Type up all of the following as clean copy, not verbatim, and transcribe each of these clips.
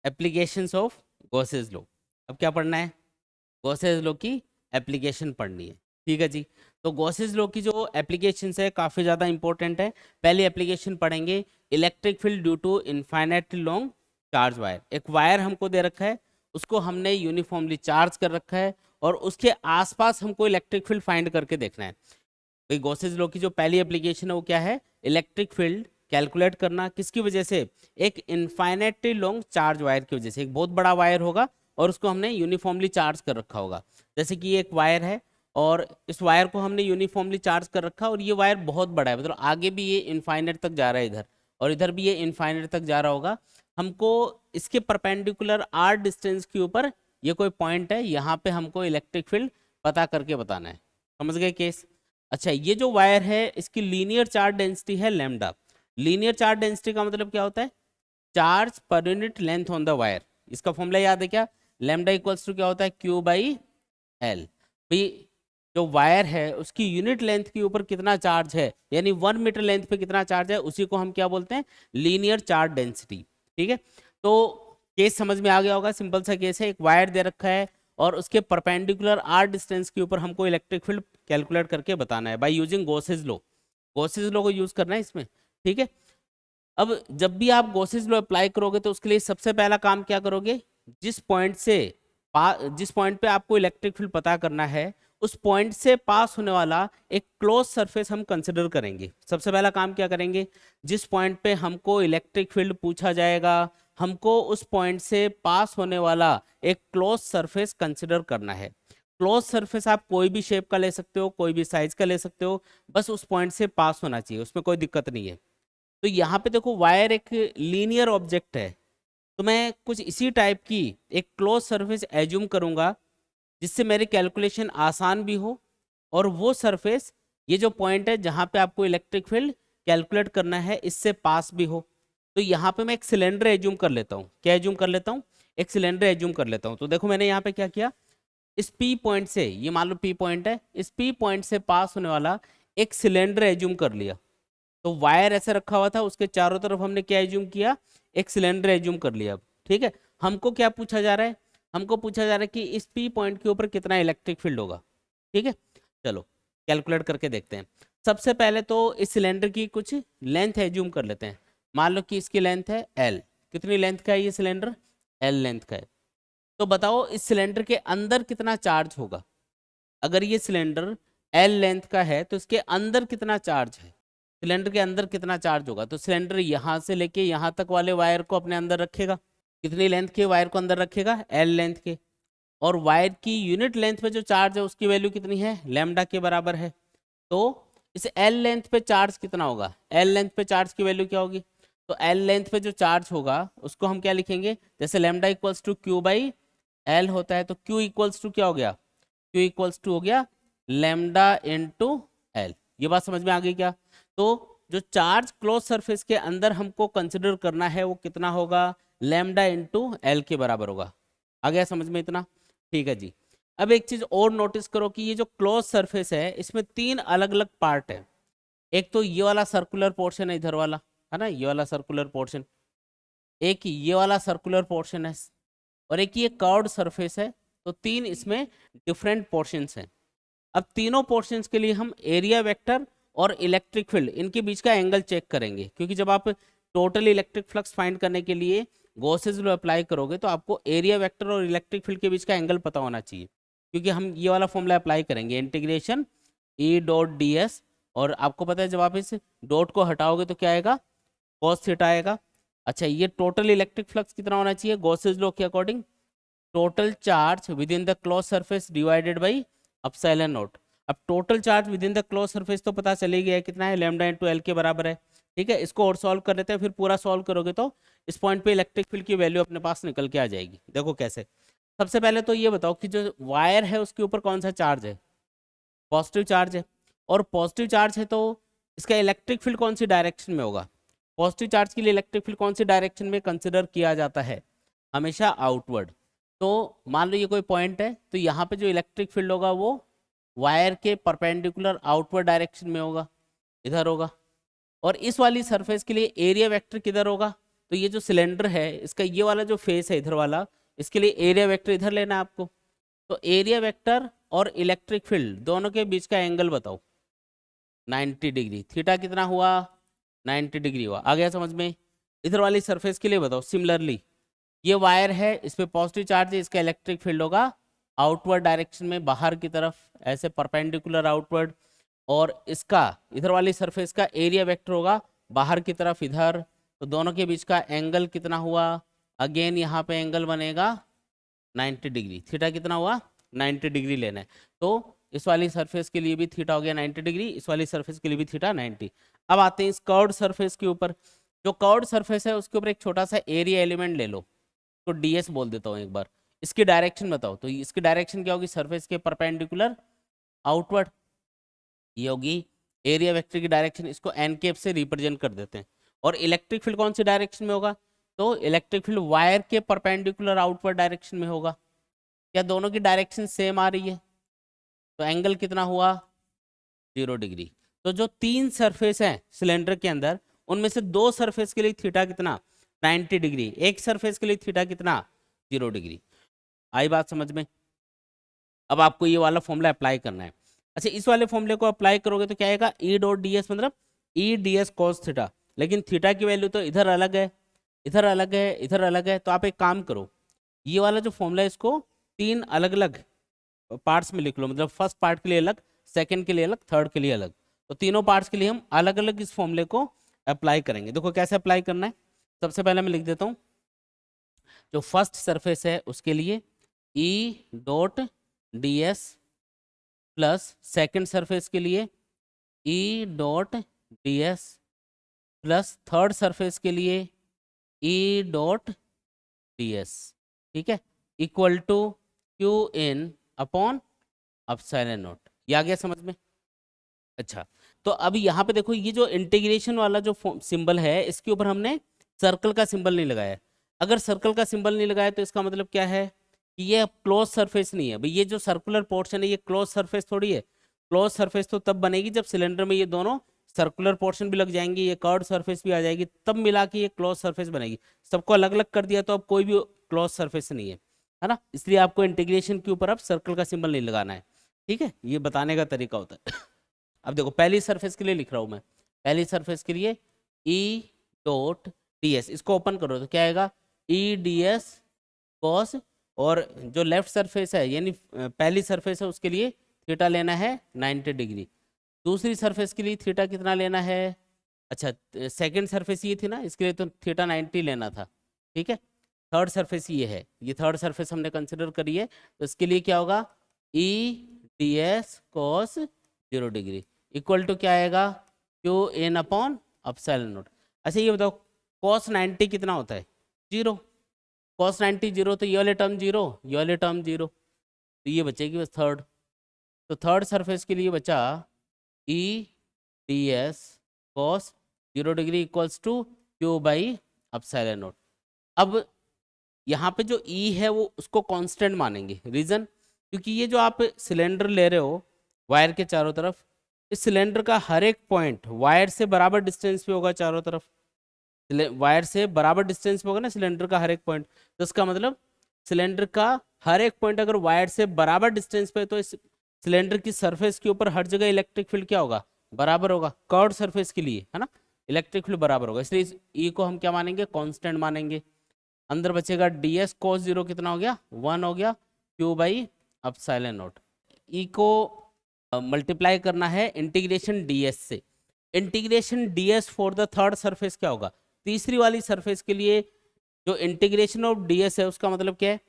Applications of Gauss's law. अब क्या पढ़ना है? गॉसेस लॉ की एप्लीकेशन पढ़नी है। ठीक है जी। तो गॉसेस लॉ की जो एप्लीकेशंस है काफ़ी ज़्यादा इंपॉर्टेंट है। पहली एप्लीकेशन पढ़ेंगे, electric field due to infinitely long charge wire. एक वायर हमको दे रखा है, उसको हमने यूनिफॉर्मली चार्ज कर रखा है और उसके आसपास हमको इलेक्ट्रिक फील्ड फाइंड करके देखना है। भाई गॉसेस लॉ की जो पहली एप्लीकेशन है वो क्या है? इलेक्ट्रिक फील्ड कैलकुलेट करना। किसकी वजह से? एक इनफाइनाइटली लॉन्ग चार्ज वायर की वजह से। एक बहुत बड़ा वायर होगा और उसको हमने यूनिफॉर्मली चार्ज कर रखा होगा। जैसे कि ये एक वायर है और इस वायर को हमने यूनिफॉर्मली चार्ज कर रखा और ये वायर बहुत बड़ा है, मतलब आगे भी ये इनफाइनाइट तक जा रहा है इधर, और इधर भी ये इनफाइनाइट तक जा रहा होगा। हमको इसके परपेंडिकुलर आर डिस्टेंस के ऊपर ये कोई पॉइंट है, यहाँ पे हमको इलेक्ट्रिक फील्ड पता करके बताना है। समझ गए केस? अच्छा, ये जो वायर है इसकी लीनियर चार्ज डेंसिटी है लैम्डा। लीनियर चार्ज डेंसिटी का मतलब क्या होता है? Charge per unit length on the wire. इसका फॉर्मूला याद है क्या? लैम्डा इक्वल्स टू क्या होता है? Q by L. भाई जो वायर है उसकी यूनिट लेंथ के ऊपर कितना चार्ज है, यानी 1 मीटर लेंथ पे कितना चार्ज है, उसी को हम क्या बोलते हैं? Linear charge density. ठीक है, तो केस समझ में आ गया होगा। सिंपल सा केस है, एक वायर दे रखा है और उसके परपेंडिकुलर आर डिस्टेंस के ऊपर हमको इलेक्ट्रिक फील्ड कैलकुलेट करके बताना है by using Gauss's law. Gauss's law को यूज करना है इसमें। ठीक है, अब जब भी आप गॉसेस लॉ अप्लाई करोगे तो उसके लिए सबसे पहला काम क्या करोगे? जिस पॉइंट से जिस पॉइंट पे आपको इलेक्ट्रिक फील्ड पता करना है उस पॉइंट से पास होने वाला एक क्लोज सरफेस हम कंसिडर करेंगे। सबसे पहला काम क्या करेंगे? जिस पॉइंट पे हमको इलेक्ट्रिक फील्ड पूछा जाएगा हमको उस पॉइंट से पास होने वाला एक क्लोज सरफेस कंसिडर करना है। क्लोज सरफेस आप कोई भी शेप का ले सकते हो, कोई भी साइज का ले सकते हो, बस उस पॉइंट से पास होना चाहिए, उसमें कोई दिक्कत नहीं है। तो यहाँ पे देखो वायर एक लीनियर ऑब्जेक्ट है, तो मैं कुछ इसी टाइप की एक क्लोज सरफेस एज्यूम करूंगा जिससे मेरी कैलकुलेशन आसान भी हो और वो सरफेस, ये जो पॉइंट है जहाँ पे आपको इलेक्ट्रिक फील्ड कैलकुलेट करना है, इससे पास भी हो। तो यहाँ पे मैं एक सिलेंडर एज्यूम कर लेता हूँ। क्या एज्यूम कर लेता हूँ? एक सिलेंडर एज्यूम कर लेता हूँ। तो देखो मैंने यहाँ पे क्या किया, इस पी पॉइंट से, ये मान लो पी पॉइंट है, इस पी पॉइंट से पास होने वाला एक सिलेंडर एज्यूम कर लिया। तो वायर ऐसे रखा हुआ था, उसके चारों तरफ हमने क्या एज्यूम किया? एक सिलेंडर एज्यूम कर लिया। अब ठीक है, हमको क्या पूछा जा रहा है? हमको पूछा जा रहा है कि इस पी पॉइंट के ऊपर कितना इलेक्ट्रिक फील्ड होगा। ठीक है, चलो कैलकुलेट करके देखते हैं। सबसे पहले तो इस सिलेंडर की कुछ लेंथ एज्यूम कर लेते हैं। मान लो कि इसकी लेंथ है एल। कितनी लेंथ का है ये सिलेंडर? एल लेंथ का है। तो बताओ इस सिलेंडर के अंदर कितना चार्ज होगा? अगर ये सिलेंडर एल लेंथ का है तो इसके अंदर कितना चार्ज है? सिलेंडर के अंदर कितना चार्ज होगा? तो सिलेंडर यहाँ से लेके यहाँ तक वाले वायर को अपने अंदर रखेगा। कितनी लेंथ के वायर को अंदर रखेगा? एल लेंथ के। और वायर की यूनिट लेंथ पे जो चार्ज है उसकी वैल्यू कितनी है? लैम्डा के बराबर है। तो इस एल लेंथ पे चार्ज कितना होगा? एल लेंथ पे चार्ज की वैल्यू क्या होगी? तो एल लेंथ पे जो चार्ज होगा उसको हम क्या लिखेंगे? जैसे lambda equals to Q by L होता है, तो क्यू इक्वल्स टू क्या हो गया? क्यू इक्वल्स टू हो गया लैम्डा इंटू एल। ये बात समझ में आ गई क्या? तो जो चार्ज क्लोज सरफेस के अंदर हमको कंसिडर करना है वो कितना होगा? लैम्डा इंटू एल के बराबर होगा। आ गया समझ में इतना? ठीक है जी। अब एक चीज और नोटिस करो कि ये जो क्लोज सरफेस है इसमें 3 अलग अलग पार्ट है। एक तो ये वाला सर्कुलर पोर्शन है, इधर वाला है ना, ये वाला सर्कुलर पोर्शन। एक ये वाला सर्कुलर पोर्शन है और एक ये कर्व्ड सरफेस है। तो 3 इसमें डिफरेंट पोर्शंस हैं। अब तीनों पोर्शंस के लिए हम एरिया वेक्टर और इलेक्ट्रिक फील्ड इनके बीच का एंगल चेक करेंगे, क्योंकि जब आप टोटल इलेक्ट्रिक फ्लक्स फाइंड करने के लिए गॉसेस लॉ अप्लाई करोगे तो आपको एरिया वेक्टर और इलेक्ट्रिक फील्ड के बीच का एंगल पता होना चाहिए। क्योंकि हम ये वाला फॉर्मूला अप्लाई करेंगे, इंटीग्रेशन ई डॉट डी एस, और आपको पता है जब आप इस डॉट को हटाओगे तो क्या आएगा? कॉस थीटा आएगा। अच्छा, ये टोटल इलेक्ट्रिक फ्लक्स कितना होना चाहिए गॉसेस लॉ के according? Total charge within the close surface divided by epsilon naught. अब total charge within the close surface तो पता चल ही गया है कितना है, लैम्डा इंटू एल के बराबर है। ठीक है, इसको और सॉल्व कर लेते हैं, फिर पूरा सॉल्व करोगे तो इस पॉइंट पे इलेक्ट्रिक फील्ड की वैल्यू अपने पास निकल के आ जाएगी। देखो कैसे। सबसे पहले तो ये बताओ कि जो वायर है उसके ऊपर कौन सा चार्ज है? पॉजिटिव चार्ज है। और पॉजिटिव चार्ज है तो इसका इलेक्ट्रिक फील्ड कौन सी डायरेक्शन में होगा? पॉजिटिव चार्ज के लिए इलेक्ट्रिक फील्ड कौन सी डायरेक्शन में कंसिडर किया जाता है? हमेशा आउटवर्ड। तो मान लो ये कोई पॉइंट है, तो यहाँ पे जो इलेक्ट्रिक फील्ड होगा वो वायर के परपेंडिकुलर आउटवर्ड डायरेक्शन में होगा, इधर होगा। और इस वाली सरफेस के लिए एरिया वेक्टर किधर होगा? तो ये जो सिलेंडर है इसका ये वाला जो फेस है इधर वाला, इसके लिए एरिया वेक्टर इधर लेना है आपको। तो एरिया वेक्टर और इलेक्ट्रिक फील्ड दोनों के बीच का एंगल बताओ। 90 डिग्री। थीटा कितना हुआ? 90 डिग्री हुआ। आ गया समझ में? इधर वाली सरफेस के लिए बताओ सिमिलरली, ये वायर है, इस पे पॉजिटिव चार्ज है, इसका इलेक्ट्रिक फील्ड होगा आउटवर्ड डायरेक्शन में, बाहर की तरफ, ऐसे परपेंडिकुलर आउटवर्ड। और इसका इधर वाली सरफेस का एरिया वेक्टर होगा बाहर की तरफ इधर। तो दोनों के बीच का एंगल कितना हुआ? अगेन यहाँ पे एंगल बनेगा 90 डिग्री। थीटा कितना हुआ? 90 डिग्री लेना है। तो इस वाली सरफेस के लिए भी थीटा हो गया 90 डिग्री, इस वाली सरफेस के लिए भी थीटा 90। अब आते हैं इस कर्व्ड सरफेस के ऊपर। जो कर्व्ड सरफेस है उसके ऊपर एक छोटा सा एरिया एलिमेंट ले लो, तो डीएस बोल देता हूँ एक बार। इसकी डायरेक्शन बताओ। तो इसकी डायरेक्शन क्या होगी? सरफेस के परपेंडिकुलर आउटवर्ड। ये होगी एरिया वेक्टर की डायरेक्शन। इसको एन कैप से रिप्रेजेंट कर देते हैं। और इलेक्ट्रिक फील्ड कौन सी डायरेक्शन में होगा? तो इलेक्ट्रिक फील्ड वायर के परपेंडिकुलर आउटवर्ड डायरेक्शन में होगा। क्या दोनों की डायरेक्शन सेम आ रही है? तो एंगल कितना हुआ? 0 डिग्री। तो जो 3 सरफेस हैं सिलेंडर के अंदर, उनमें से 2 सरफेस के लिए थीटा कितना? 90 डिग्री। एक सरफेस के लिए थीटा कितना? 0 डिग्री। आई बात समझ में? अब आपको ये वाला फॉर्मूला अप्लाई करना है। अच्छा, इस वाले फॉर्मूले को अप्लाई करोगे तो क्या आएगा? ई डॉट डी एस, मतलब ई डी एस कॉस थीटा। लेकिन थीटा की वैल्यू तो इधर अलग है, इधर अलग है, इधर अलग है। तो आप एक काम करो, ये वाला जो फॉर्मूला है इसको 3 अलग अलग पार्ट्स में लिख लो। मतलब फर्स्ट पार्ट के लिए अलग, सेकंड के लिए अलग, थर्ड के लिए अलग। तो तीनों पार्ट्स के लिए हम अलग अलग इस फॉर्मूले को अप्लाई करेंगे। देखो कैसे अप्लाई करना है। सबसे पहले मैं लिख देता हूँ, जो फर्स्ट सरफेस है उसके लिए E dot D S plus second surface के लिए E dot D S plus third surface के लिए ई डॉट डी एस। ठीक है, equal to Q in upon epsilon naught. ये आ गया समझ में? अच्छा, तो अब यहाँ पे देखो, ये जो इंटीग्रेशन वाला जो सिंबल है इसके ऊपर हमने सर्कल का सिंबल नहीं लगाया है। अगर सर्कल का सिंबल नहीं लगाया तो इसका मतलब क्या है कि ये क्लोज सरफेस नहीं है भाई। ये जो सर्कुलर पोर्शन है ये क्लोज सरफेस थोड़ी है। क्लोज सरफेस तो तब बनेगी जब सिलेंडर में ये दोनों सर्कुलर पोर्शन भी लग जाएंगे, ये कर्व्ड सरफेस भी आ जाएगी, तब मिला के ये क्लोज सरफेस बनेगी। सबको अलग अलग कर दिया तो अब कोई भी क्लोज सरफेस नहीं है ना। इसलिए आपको इंटीग्रेशन के ऊपर अब सर्कल का सिंबल नहीं लगाना है। ठीक है, ये बताने का तरीका होता है। अब देखो, पहली सरफेस के लिए लिख रहा हूं मैं। पहली सरफेस के लिए ई डॉट डी एस, इसको ओपन करो तो क्या आएगा? ई डी एस कॉस। और जो लेफ्ट सरफेस है यानी पहली सरफेस है उसके लिए थीटा लेना है 90 डिग्री। दूसरी सरफेस के लिए थीटा कितना लेना है? अच्छा, सेकंड सरफेस ये थी ना, इसके लिए तो थीटा 90 लेना था। ठीक है, थर्ड सरफेस ये है, ये थर्ड सरफेस हमने कंसिडर करी है। तो इसके लिए क्या होगा? E D S cos 0 degree equal to क्या आएगा? Q in upon epsilon naught. अच्छा ये बताओ, कॉस 90 कितना होता है? 0। कॉस 90 0, तो ये वाले टर्म 0, ये वाले टर्म 0, तो ये बचेगी बस थर्ड। तो थर्ड सरफेस के लिए बचा E D S cos 0 degree equals to Q by epsilon naught. अब यहाँ पे जो ई है वो उसको कांस्टेंट मानेंगे। रीजन, क्योंकि ये जो आप सिलेंडर ले रहे हो वायर के चारों तरफ, इस सिलेंडर का हर एक पॉइंट वायर से बराबर डिस्टेंस पे होगा चारों तरफ। वायर से बराबर डिस्टेंस पे होगा ना सिलेंडर का हर एक पॉइंट। तो इसका मतलब सिलेंडर का हर एक पॉइंट अगर वायर से बराबर डिस्टेंस पे है, तो इस सिलेंडर की सरफेस के ऊपर हर जगह इलेक्ट्रिक फील्ड क्या होगा? बराबर होगा। कर्व्ड सरफेस के लिए है ना, इलेक्ट्रिक फील्ड बराबर होगा। इसलिए इस ई को हम क्या मानेंगे? कांस्टेंट मानेंगे। अंदर बचेगा डी एस कॉस 0 कितना हो गया? 1 हो गया, क्यू बाई एप्सिलॉन नॉट। ई को मल्टीप्लाई करना है इंटीग्रेशन डीएस से। Integration DS for the third surface क्या होगा? तीसरी वाली सरफेस के लिए जो इंटीग्रेशन ऑफ डीएस है उसका मतलब क्या है?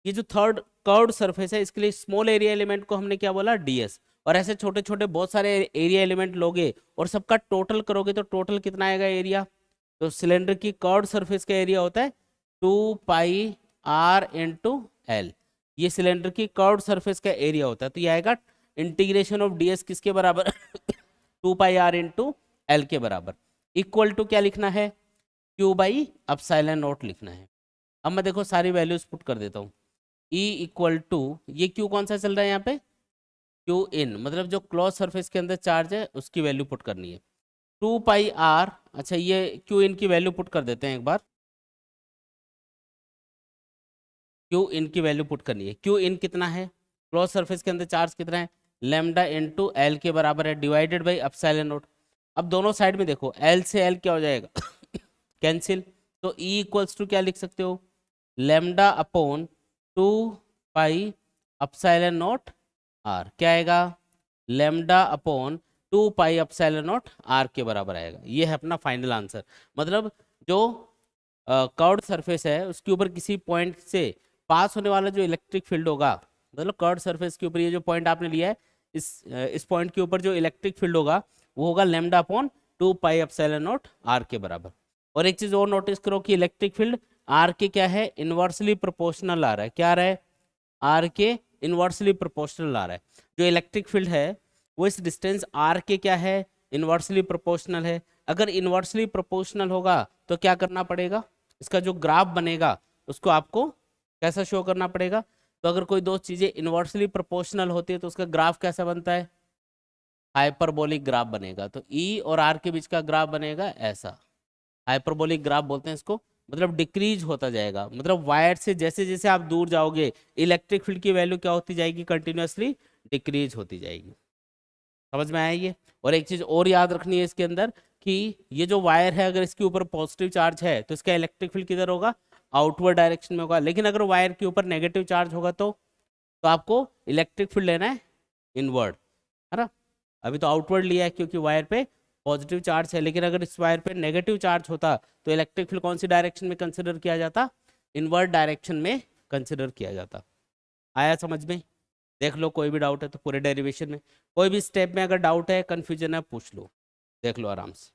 ये जो थर्ड कर्व्ड सरफेस है इसके लिए स्मॉल एरिया एलिमेंट को हमने क्या बोला? डीएस। और ऐसे छोटे छोटे बहुत सारे एरिया एलिमेंट लोगे और सबका टोटल करोगे तो टोटल कितना आएगा एरिया? तो सिलेंडर की कर्व्ड सरफेस का एरिया होता है 2 पाई आर इंटू एल। ये सिलेंडर की कर्व्ड सरफेस का एरिया होता है। तो ये आएगा इंटीग्रेशन ऑफ डीएस किसके बराबर? 2 पाई आर इंटू एल के बराबर। इक्वल टू क्या लिखना है? क्यू बाई एप्सिलॉन नॉट लिखना है। अब मैं देखो सारी वैल्यूज पुट कर देता हूँ। ई इक्वल टू, ये क्यू कौन सा चल रहा है यहाँ पे? क्यू इन, मतलब जो क्लोज सरफेस के अंदर चार्ज है उसकी वैल्यू पुट करनी है। टू पाई आर, अच्छा ये क्यू इन की वैल्यू पुट कर देते हैं एक बार। क्यू इन की वैल्यू पुट करनी है। क्यू इन कितना है, क्लोज सरफेस के अंदर चार्ज कितना है, लेमडा इनटू एल के बराबर है, डिवाइडेड बाई एप्सिलॉन नॉट। अब दोनों साइड में देखो, एल से एल क्या हो जाएगा कैंसिल। तो ई इक्वल्स टू क्या लिख सकते हो, lambda upon two pi epsilon naught R, क्या आएगा, lambda upon two pi epsilon naught R के बराबर आएगा। ये है अपना फाइनल आंसर। मतलब जो कर्व्ड सरफेस है उसके ऊपर किसी पॉइंट से पास होने वाला जो इलेक्ट्रिक फील्ड होगा, मतलब कर्व्ड सरफेस के ऊपर ये जो पॉइंट आपने लिया है, इस पॉइंट के ऊपर जो इलेक्ट्रिक फील्ड होगा वो होगा lambda upon two pi epsilon naught R के बराबर। और एक चीज और नोटिस करो कि इलेक्ट्रिक फील्ड आर के क्या है, इनवर्सली प्रोपोर्शनल आ रहा है। क्या आ रहा है, आर के इनवर्सली प्रोपोर्शनल आ रहा है। जो इलेक्ट्रिक फील्ड है वो इस डिस्टेंस आर के क्या है, इनवर्सली प्रोपोर्शनल है। अगर इनवर्सली प्रोपोर्शनल होगा तो क्या करना पड़ेगा, इसका जो ग्राफ बनेगा उसको आपको कैसा शो करना पड़ेगा। तो अगर कोई दो चीजें इनवर्सली प्रोपोर्शनल होती है तो उसका ग्राफ कैसा बनता है, हाइपरबोलिक ग्राफ बनेगा। तो ई और आर के बीच का ग्राफ बनेगा ऐसा, हाइपरबोलिक ग्राफ बोलते हैं इसको। मतलब डिक्रीज होता जाएगा, मतलब वायर से जैसे जैसे आप दूर जाओगे इलेक्ट्रिक फील्ड की वैल्यू क्या होती जाएगी, कंटिन्यूअसली डिक्रीज होती जाएगी। समझ में आया ये। और एक चीज और याद रखनी है इसके अंदर कि ये जो वायर है अगर इसके ऊपर पॉजिटिव चार्ज है तो इसका इलेक्ट्रिक फील्ड किधर होगा, आउटवर्ड डायरेक्शन में होगा। लेकिन अगर वायर के ऊपर नेगेटिव चार्ज होगा तो आपको इलेक्ट्रिक फील्ड लेना है इनवर्ड, है ना। अभी तो आउटवर्ड लिया है क्योंकि वायर पे पॉजिटिव चार्ज है, लेकिन अगर इस वायर पे नेगेटिव चार्ज होता तो इलेक्ट्रिक फील्ड कौन सी डायरेक्शन में कंसिडर किया जाता, इनवर्ड डायरेक्शन में कंसिडर किया जाता। आया समझ में। देख लो कोई भी डाउट है तो पूरे डेरिवेशन में, कोई भी स्टेप में अगर डाउट है कन्फ्यूजन है पूछ लो, देख लो आराम से।